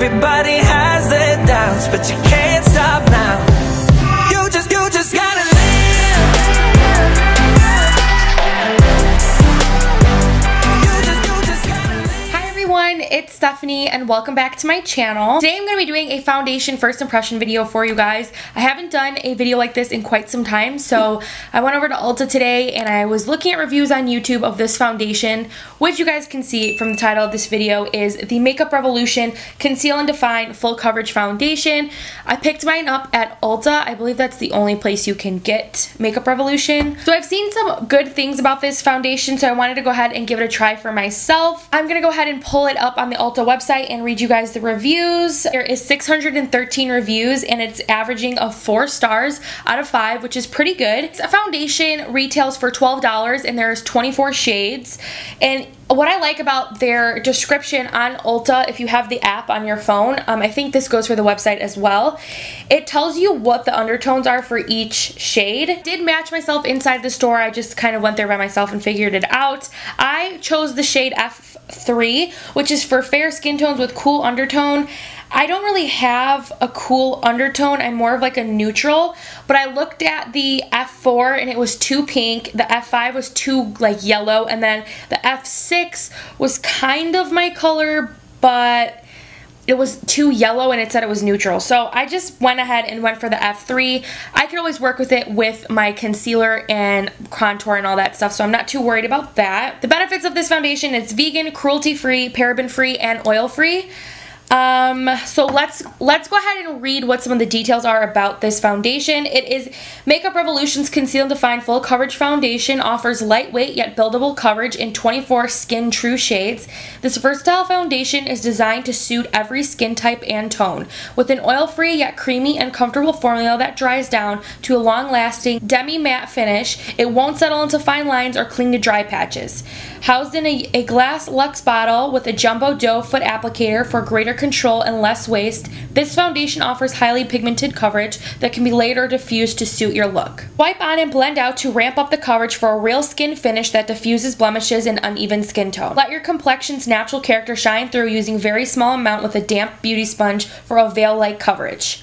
Everybody has their doubts, but you can't stop now. You just gotta live. It's Stephanie and welcome back to my channel. Today I'm going to be doing a foundation first impression video for you guys. I haven't done a video like this in quite some time, so I went over to Ulta today and I was looking at reviews on YouTube of this foundation, which you guys can see from the title of this video is the Makeup Revolution Conceal and Define Full Coverage Foundation. I picked mine up at Ulta. I believe that's the only place you can get Makeup Revolution. So I've seen some good things about this foundation, so I wanted to go ahead and give it a try for myself. I'm going to go ahead and pull it up on the Ulta website and read you guys the reviews. There is 613 reviews and it's averaging of 4 stars out of 5, which is pretty good. A foundation retails for $12 and there's 24 shades. And what I like about their description on Ulta, if you have the app on your phone, I think this goes for the website as well, it tells you what the undertones are for each shade. I did match myself inside the store. I just kind of went there by myself and figured it out. I chose the shade F3, which is for fair skin tones with cool undertone. I don't really have a cool undertone. I'm more of like a neutral, but I looked at the F4 and it was too pink. The F5 was too like yellow, and then the F6 was kind of my color, but it was too yellow and it said it was neutral. So I just went ahead and went for the F3. I can always work with it with my concealer and contour and all that stuff, so I'm not too worried about that. The benefits of this foundation is vegan, cruelty-free, paraben-free, and oil-free. So let's go ahead and read what some of the details are about this foundation. It is Makeup Revolution's Conceal and Define Full Coverage Foundation, offers lightweight yet buildable coverage in 24 skin true shades. This versatile foundation is designed to suit every skin type and tone, with an oil-free yet creamy and comfortable formula that dries down to a long-lasting demi-matte finish. It won't settle into fine lines or cling to dry patches. Housed in a glass luxe bottle with a jumbo doe foot applicator for greater control and less waste, this foundation offers highly pigmented coverage that can be layered or diffused to suit your look. Wipe on and blend out to ramp up the coverage for a real skin finish that diffuses blemishes and uneven skin tone. Let your complexion's natural character shine through using very small amount with a damp beauty sponge for a veil-like coverage.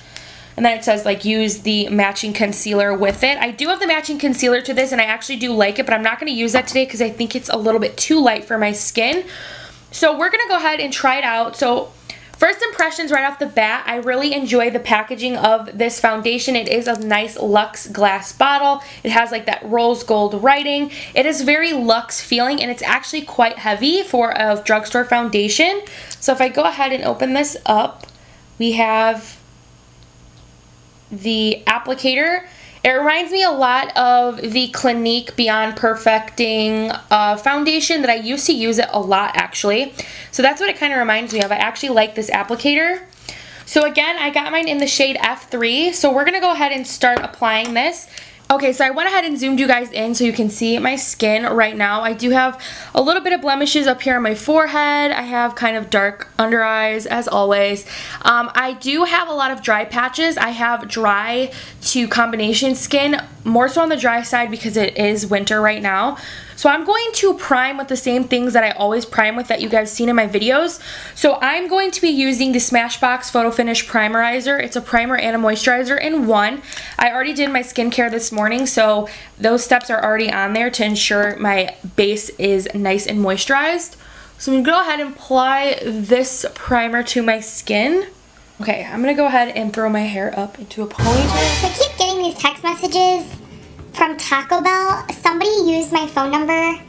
And then it says like use the matching concealer with it. I do have the matching concealer to this and I actually do like it, but I'm not going to use that today because I think it's a little bit too light for my skin. So we're going to go ahead and try it out. So first impressions right off the bat, I really enjoy the packaging of this foundation. It is a nice luxe glass bottle. It has like that rose gold writing. It is very luxe feeling and it's actually quite heavy for a drugstore foundation. So if I go ahead and open this up, we have the applicator. It reminds me a lot of the Clinique Beyond Perfecting foundation that I used to use it a lot actually. So that's what it kind of reminds me of. I actually like this applicator. So again, I got mine in the shade F3. So we're going to go ahead and start applying this. Okay, so I went ahead and zoomed you guys in so you can see my skin right now. I do have a little bit of blemishes up here on my forehead. I have kind of dark under eyes as always. I do have a lot of dry patches. I have dry to combination skin, more so on the dry side because it is winter right now. So I'm going to prime with the same things that I always prime with that you guys seen in my videos. So I'm going to be using the Smashbox Photo Finish Primerizer. It's a primer and a moisturizer in one. I already did my skincare this morning, so those steps are already on there to ensure my base is nice and moisturized. So I'm going to go ahead and apply this primer to my skin. Okay, I'm going to go ahead and throw my hair up into a ponytail. I keep getting these text messages from Taco Bell. Somebody used my phone number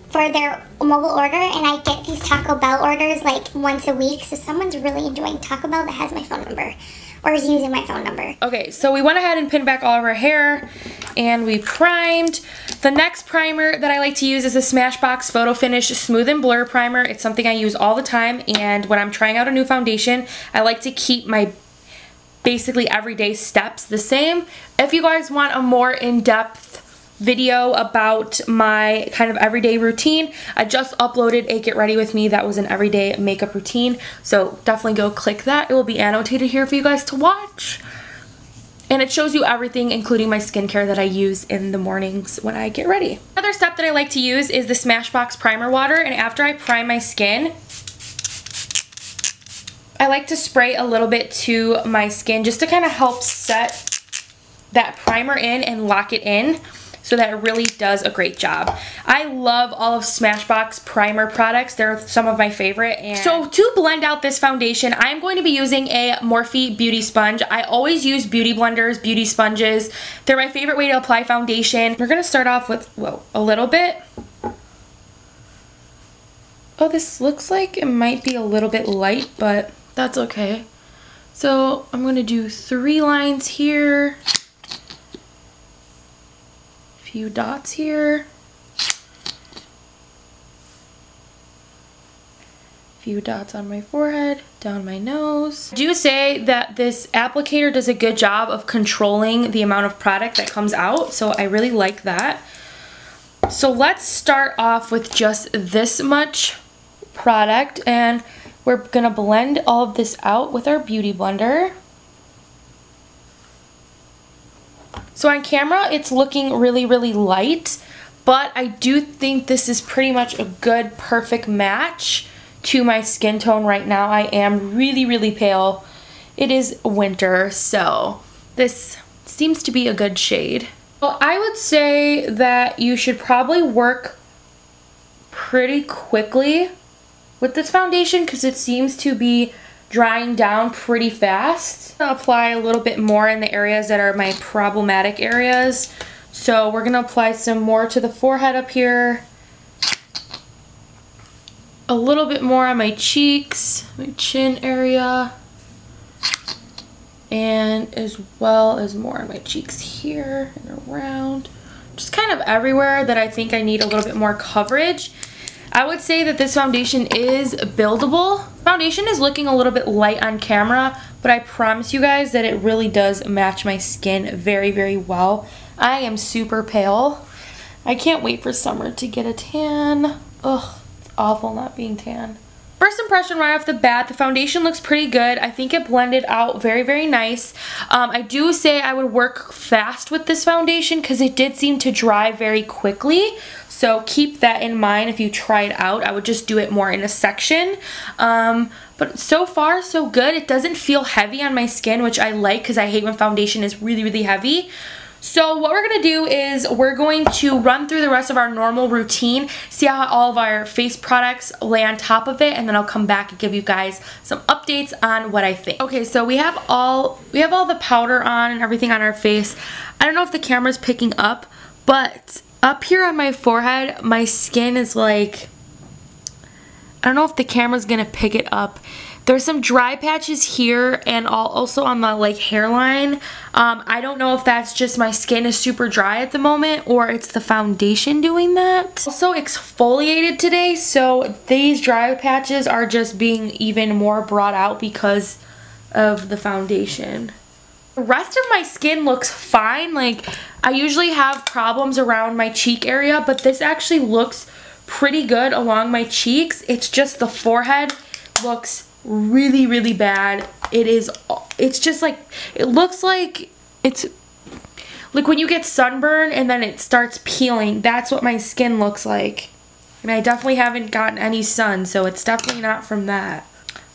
for their mobile order and I get these Taco Bell orders like once a week, so someone's really enjoying Taco Bell that has my phone number or is using my phone number. Okay, so we went ahead and pinned back all of our hair and we primed. The next primer that I like to use is the Smashbox Photo Finish Smooth and Blur Primer. It's something I use all the time, and when I'm trying out a new foundation, I like to keep my basically everyday steps the same. If you guys want a more in-depth video about my kind of everyday routine, I just uploaded a Get Ready With Me that was an everyday makeup routine, so definitely go click that. It will be annotated here for you guys to watch. And it shows you everything, including my skincare that I use in the mornings when I get ready. Another step that I like to use is the Smashbox Primer Water, and after I prime my skin, I like to spray a little bit to my skin just to kind of help set that primer in and lock it in, so that it really does a great job. I love all of Smashbox primer products. They're some of my favorite. And so to blend out this foundation, I'm going to be using a Morphe beauty sponge. I always use beauty blenders, beauty sponges. They're my favorite way to apply foundation. We're gonna start off with, well, a little bit. Oh, this looks like it might be a little bit light, but that's okay. So I'm gonna do 3 lines here. Few dots here, few dots on my forehead, down my nose. I do say that this applicator does a good job of controlling the amount of product that comes out, so I really like that. So let's start off with just this much product, and we're gonna blend all of this out with our beauty blender. So on camera, it's looking really, really light, but I do think this is pretty much a good, perfect match to my skin tone right now. I am really, really pale. It is winter, so this seems to be a good shade. Well, I would say that you should probably work pretty quickly with this foundation because it seems to be drying down pretty fast. I'm gonna apply a little bit more in the areas that are my problematic areas. So we're gonna apply some more to the forehead up here. A little bit more on my cheeks, my chin area. And as well as more on my cheeks here and around. Just kind of everywhere that I think I need a little bit more coverage. I would say that this foundation is buildable. Foundation is looking a little bit light on camera, but I promise you guys that it really does match my skin very, very well. I am super pale. I can't wait for summer to get a tan. Ugh, it's awful not being tan. First impression right off the bat, the foundation looks pretty good. I think it blended out very, very nice. I do say I would work fast with this foundation because it did seem to dry very quickly. So keep that in mind if you try it out. I would just do it more in a section. But so far, so good. It doesn't feel heavy on my skin, which I like because I hate when foundation is really, really heavy. So what we're going to do is we're going to run through the rest of our normal routine, see how all of our face products lay on top of it, and then I'll come back and give you guys some updates on what I think. Okay, so we have all the powder on and everything on our face. I don't know if the camera's picking up, but up here on my forehead, my skin is like, I don't know if the camera's going to pick it up. There's some dry patches here and also on the like hairline. I don't know if that's just my skin is super dry at the moment or it's the foundation doing that. Also exfoliated today, so these dry patches are just being even more brought out because of the foundation. The rest of my skin looks fine. Like, I usually have problems around my cheek area, but this actually looks pretty good along my cheeks. It's just the forehead looks really, really bad. It's just like, it looks like it's like when you get sunburn and then it starts peeling. That's what my skin looks like. And I definitely haven't gotten any sun, so it's definitely not from that.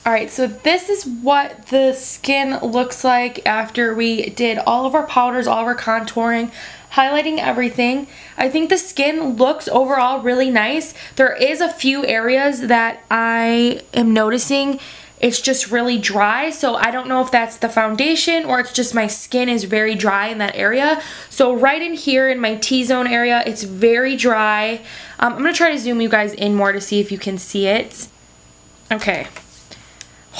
Alright, so this is what the skin looks like after we did all of our powders, all of our contouring, highlighting everything. I think the skin looks overall really nice. There is a few areas that I am noticing it's just really dry, so I don't know if that's the foundation or it's just my skin is very dry in that area. So right in here in my T-zone area, it's very dry. I'm going to try to zoom you guys in more to see if you can see it. Okay.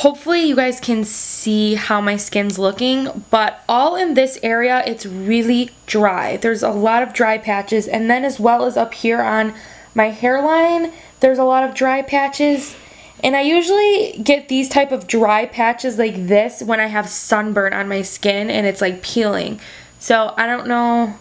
Hopefully you guys can see how my skin's looking, but all in this area, it's really dry. There's a lot of dry patches, and then as well as up here on my hairline, there's a lot of dry patches. And I usually get these type of dry patches like this when I have sunburn on my skin and it's like peeling. So I don't know,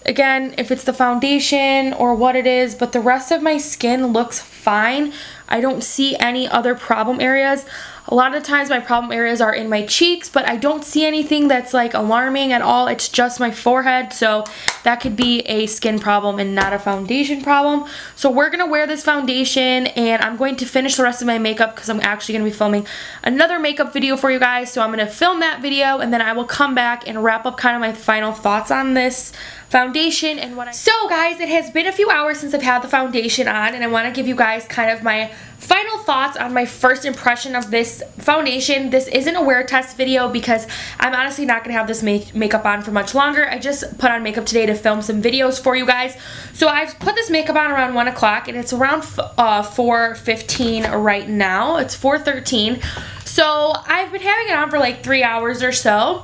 again, if it's the foundation or what it is, but the rest of my skin looks fine. I don't see any other problem areas. A lot of the times my problem areas are in my cheeks, but I don't see anything that's like alarming at all. It's just my forehead, so that could be a skin problem and not a foundation problem. So we're gonna wear this foundation, and I'm going to finish the rest of my makeup because I'm actually gonna be filming another makeup video for you guys. So I'm gonna film that video, and then I will come back and wrap up kind of my final thoughts on this foundation and what I... So guys, it has been a few hours since I've had the foundation on, and I want to give you guys kind of my final thoughts on my first impression of this foundation. This isn't a wear test video because I'm honestly not going to have this makeup on for much longer. I just put on makeup today to film some videos for you guys. So I've put this makeup on around 1 o'clock, and it's around 4:15 right now. It's 4:13. So I've been having it on for like 3 hours or so.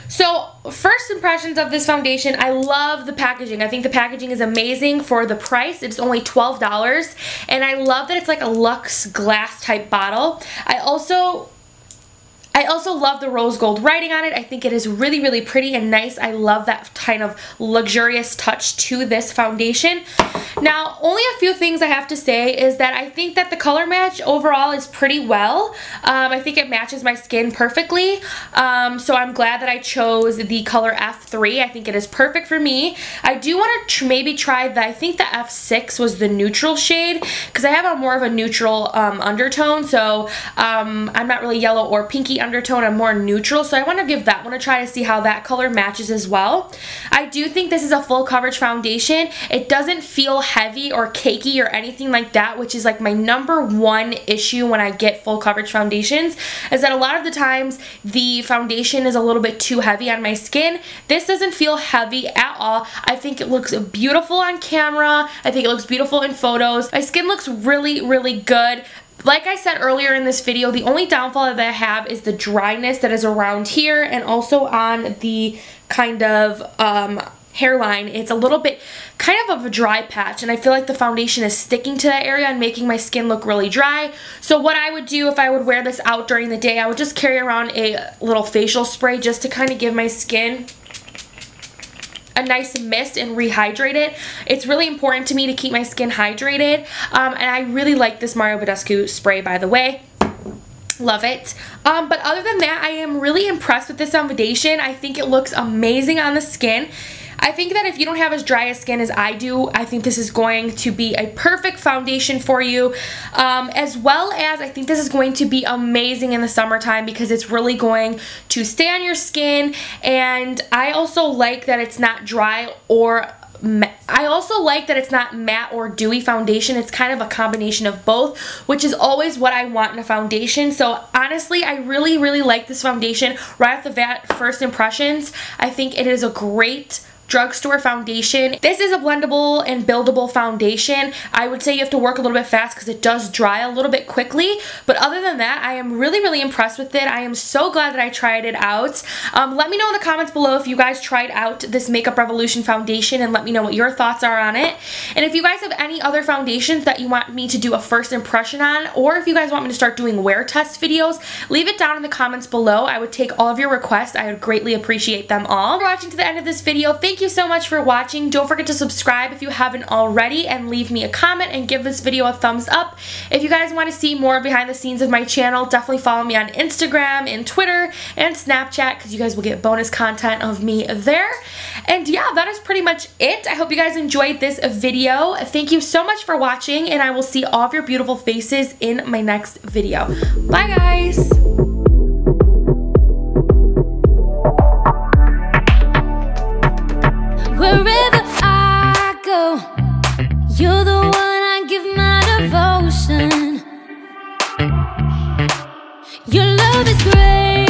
So first impressions of this foundation, I love the packaging. I think the packaging is amazing for the price. It's only $12, and I love that it's like a luxe glass type bottle. I also love the rose gold writing on it. I think it is really, really pretty and nice. I love that kind of luxurious touch to this foundation. Now, only a few things I have to say is that I think that the color match overall is pretty well. I think it matches my skin perfectly. So I'm glad that I chose the color F3. I think it is perfect for me. I do want to maybe try I think the F6 was the neutral shade, because I have a more of a neutral undertone. So I'm not really yellow or pinky undertone. I'm more neutral, so I want to give that one a try to see how that color matches as well. I do think this is a full coverage foundation. It doesn't feel heavy or cakey or anything like that, which is like my #1 issue when I get full coverage foundations, is that a lot of the times the foundation is a little bit too heavy on my skin. This doesn't feel heavy at all. I think it looks beautiful on camera. I think it looks beautiful in photos. My skin looks really, really good. Like I said earlier in this video, the only downfall that I have is the dryness that is around here and also on the kind of hairline. It's a little bit kind of a dry patch, and I feel like the foundation is sticking to that area and making my skin look really dry. So what I would do if I would wear this out during the day, I would just carry around a little facial spray just to kind of give my skin a nice mist and rehydrate it. It's really important to me to keep my skin hydrated, and I really like this Mario Badescu spray, by the way. Love it. But other than that, I am really impressed with this foundation. I think it looks amazing on the skin. I think that if you don't have as dry a skin as I do, I think this is going to be a perfect foundation for you, as well as I think this is going to be amazing in the summertime because it's really going to stay on your skin. And I also like that it's not dry or I also like that it's not matte or dewy foundation. It's kind of a combination of both, which is always what I want in a foundation. So honestly, I really, really like this foundation. Right off the bat, first impressions, I think it is a great drugstore foundation. This is a blendable and buildable foundation. I would say you have to work a little bit fast because it does dry a little bit quickly, but other than that, I am really, really impressed with it. I am so glad that I tried it out. Let me know in the comments below if you guys tried out this Makeup Revolution foundation, and let me know what your thoughts are on it. And if you guys have any other foundations that you want me to do a first impression on, or if you guys want me to start doing wear test videos, leave it down in the comments below. I would take all of your requests. I would greatly appreciate them all. For watching to the end of this video, thank you so much for watching. Don't forget to subscribe if you haven't already, and leave me a comment and give this video a thumbs up. If you guys want to see more behind the scenes of my channel, definitely follow me on Instagram and Twitter and Snapchat, because you guys will get bonus content of me there. And yeah, that is pretty much it. I hope you guys enjoyed this video. Thank you so much for watching, and I will see all of your beautiful faces in my next video. Bye guys! Wherever I go, you're the one I give my devotion. Your love is great.